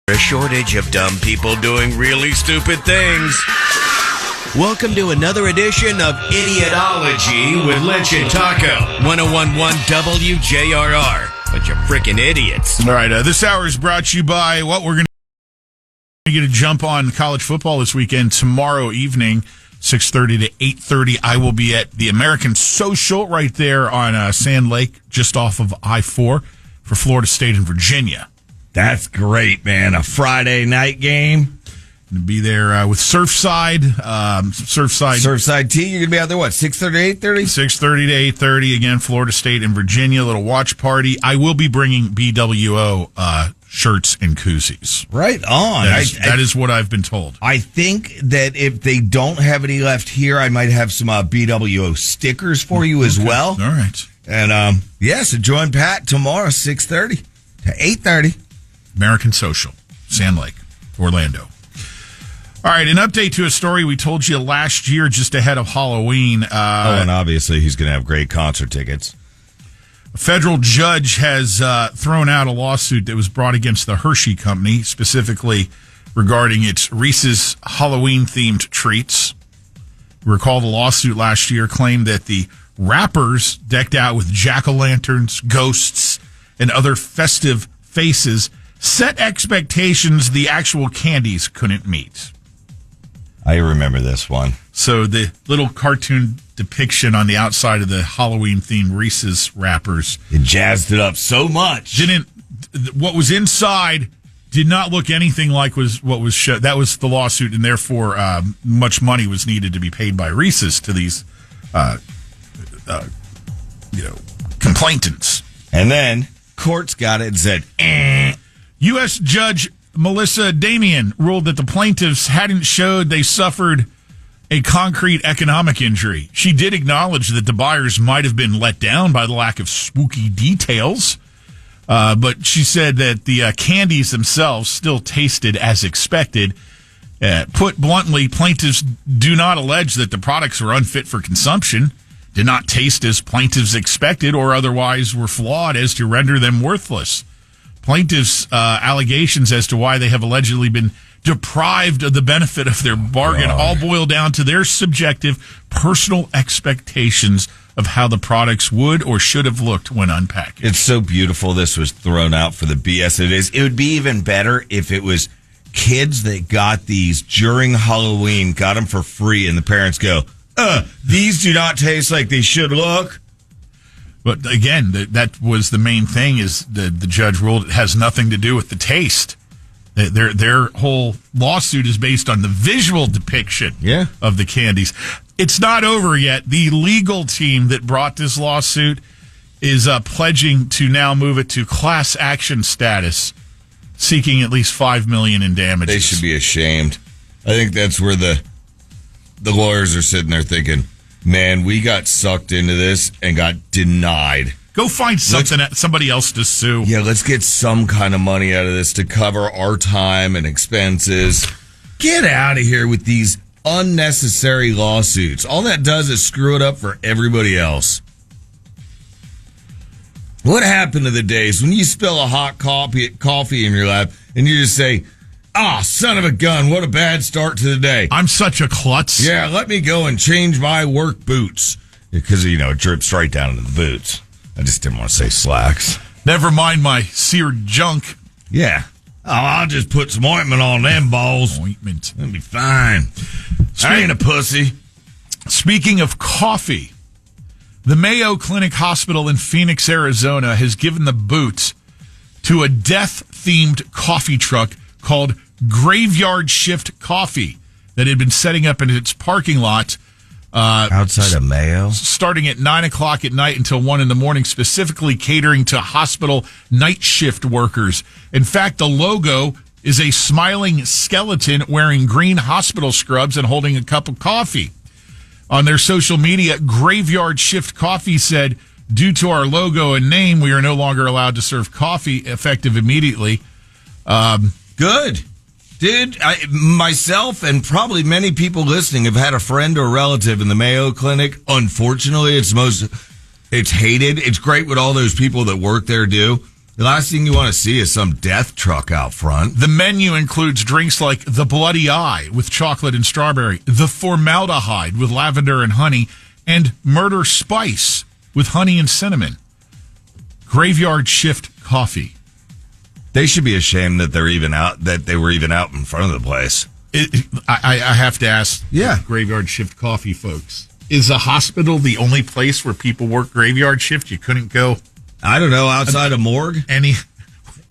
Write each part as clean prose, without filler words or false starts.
A shortage of dumb people doing really stupid things. Welcome to another edition of Idiotology with Lynch and Taco. 1011 WJRR. Bunch of freaking idiots. All right, this hour is brought to you by what we're going to get a jump on college football this weekend. Tomorrow evening, 6:30 to 8:30, I will be at the American Social right there on Sand Lake, just off of I-4 for Florida State and Virginia. That's great, man. A Friday night game. Going to be there with Surfside. Surfside T, you're going to be out there, what, 6:30 to 8:30? 6:30 to 8:30. Again, Florida State and Virginia, a little watch party. I will be bringing BWO shirts and koozies. Right on. That is what I've been told. I think that if they don't have any left here, I might have some BWO stickers for you as well. All right. And, so join Pat tomorrow, 6:30 to 8:30. American Social, Sand Lake, Orlando. All right, an update to a story we told you last year just ahead of Halloween. And obviously he's going to have great concert tickets. A federal judge has thrown out a lawsuit that was brought against the Hershey company, specifically regarding its Reese's Halloween-themed treats. Recall the lawsuit last year claimed that the wrappers decked out with jack-o'-lanterns, ghosts, and other festive faces set expectations the actual candies couldn't meet. I remember this one. So the little cartoon depiction on the outside of the Halloween-themed Reese's wrappers. It jazzed it up so much. What was inside did not look anything like what was shown. That was the lawsuit, and therefore much money was needed to be paid by Reese's to these complainants. And then courts got it and said, U.S. Judge Melissa Damian ruled that the plaintiffs hadn't showed they suffered a concrete economic injury. She did acknowledge that the buyers might have been let down by the lack of spooky details, but she said that the candies themselves still tasted as expected. Put bluntly, plaintiffs do not allege that the products were unfit for consumption, did not taste as plaintiffs expected, or otherwise were flawed as to render them worthless. Plaintiffs' allegations as to why they have allegedly been deprived of the benefit of their bargain all boil down to their subjective, personal expectations of how the products would or should have looked when unpackaged. It's so beautiful this was thrown out for the BS it is. It would be even better if it was kids that got these during Halloween, got them for free, and the parents go, these do not taste like they should look. But again, that was the main thing, is the judge ruled it has nothing to do with the taste. Their whole lawsuit is based on the visual depiction of the candies. It's not over yet. The legal team that brought this lawsuit is pledging to now move it to class action status, seeking at least $5 million in damages. They should be ashamed. I think that's where the lawyers are sitting there thinking, man, we got sucked into this and got denied. Go find somebody else to sue. Yeah, let's get some kind of money out of this to cover our time and expenses. Get out of here with these unnecessary lawsuits. All that does is screw it up for everybody else. What happened to the days when you spill a hot coffee in your lap and you just say, son of a gun, what a bad start to the day. I'm such a klutz. Yeah, let me go and change my work boots. Because, it drips right down into the boots. I just didn't want to say slacks. Never mind my seared junk. Yeah. I'll just put some ointment on them balls. Ointment. That'll be fine. I ain't a pussy. Speaking of coffee, the Mayo Clinic Hospital in Phoenix, Arizona has given the boot to a death-themed coffee truck called Graveyard Shift Coffee that had been setting up in its parking lot outside of Mayo, starting at 9 o'clock at night until 1 in the morning, specifically catering to hospital night shift workers. In fact, the logo is a smiling skeleton wearing green hospital scrubs and holding a cup of coffee. On their social media, Graveyard Shift Coffee said, due to our logo and name, we are no longer allowed to serve coffee effective immediately. Good. Dude, myself and probably many people listening have had a friend or relative in the Mayo Clinic. Unfortunately, it's hated. It's great what all those people that work there do. The last thing you want to see is some death truck out front. The menu includes drinks like the Bloody Eye with chocolate and strawberry, the Formaldehyde with lavender and honey, and Murder Spice with honey and cinnamon. Graveyard Shift Coffee. They should be ashamed that they were even out in front of the place. I have to ask Yeah. Graveyard Shift Coffee folks. Is a hospital the only place where people work graveyard shift? You couldn't go I don't know, outside a morgue?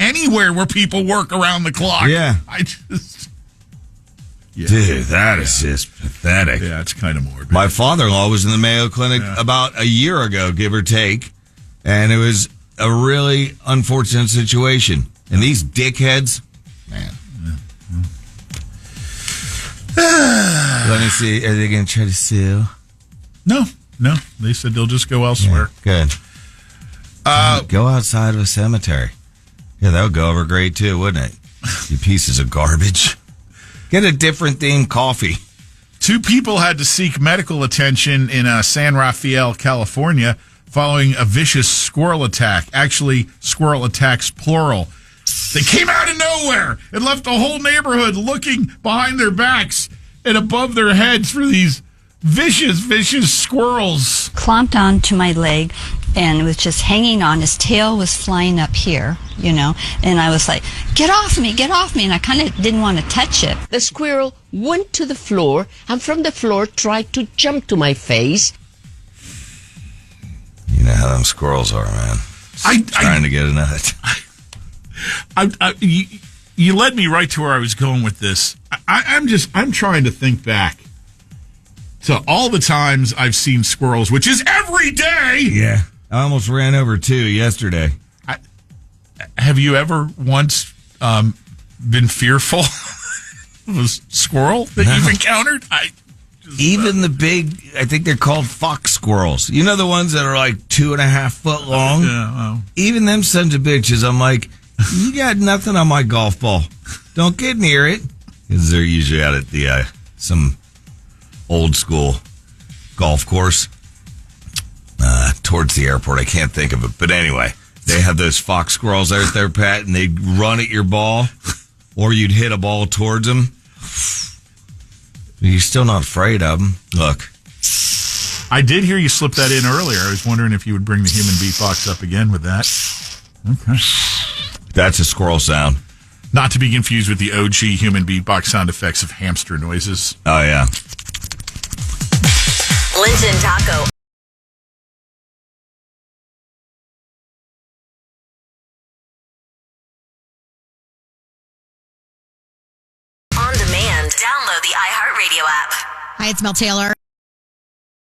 anywhere where people work around the clock. Yeah. Yeah. Dude, that is just pathetic. Yeah, it's kind of morbid. My father-in-law was in the Mayo Clinic about a year ago, give or take, and it was a really unfortunate situation. And these dickheads, man. Let me see. Are they going to try to sue? No. They said they'll just go elsewhere. Yeah, good. Go outside of a cemetery. Yeah, that would go over great too, wouldn't it? You pieces of garbage. Get a different themed coffee. 2 people had to seek medical attention in San Rafael, California, following a vicious squirrel attack. Actually, squirrel attacks plural. They came out of nowhere and left the whole neighborhood looking behind their backs and above their heads for these vicious squirrels. Clomped onto my leg and was just hanging on. His tail was flying up here, and I was like, get off me, and I kind of didn't want to touch it. The squirrel went to the floor and from the floor tried to jump to my face. You know how them squirrels are, man. Trying to get a nut. You led me right to where I was going with this. I'm trying to think back to all the times I've seen squirrels, which is every day. Yeah. I almost ran over 2 yesterday. Have you ever once been fearful of a squirrel that you've encountered? Even the big, I think they're called fox squirrels. You know the ones that are like 2.5 foot long? Yeah. Even them sons of bitches, I'm like, you got nothing on my golf ball. Don't get near it. Because they're usually out at the some old school golf course towards the airport. I can't think of it. But anyway, they have those fox squirrels out there, Pat, and they'd run at your ball, or you'd hit a ball towards them. You're still not afraid of them. Look. I did hear you slip that in earlier. I was wondering if you would bring the human beatbox up again with that. Okay. That's a squirrel sound. Not to be confused with the OG human beatbox sound effects of hamster noises. Oh, yeah. Lynch and Taco. On demand. Download the iHeartRadio app. Hi, it's Mel Taylor.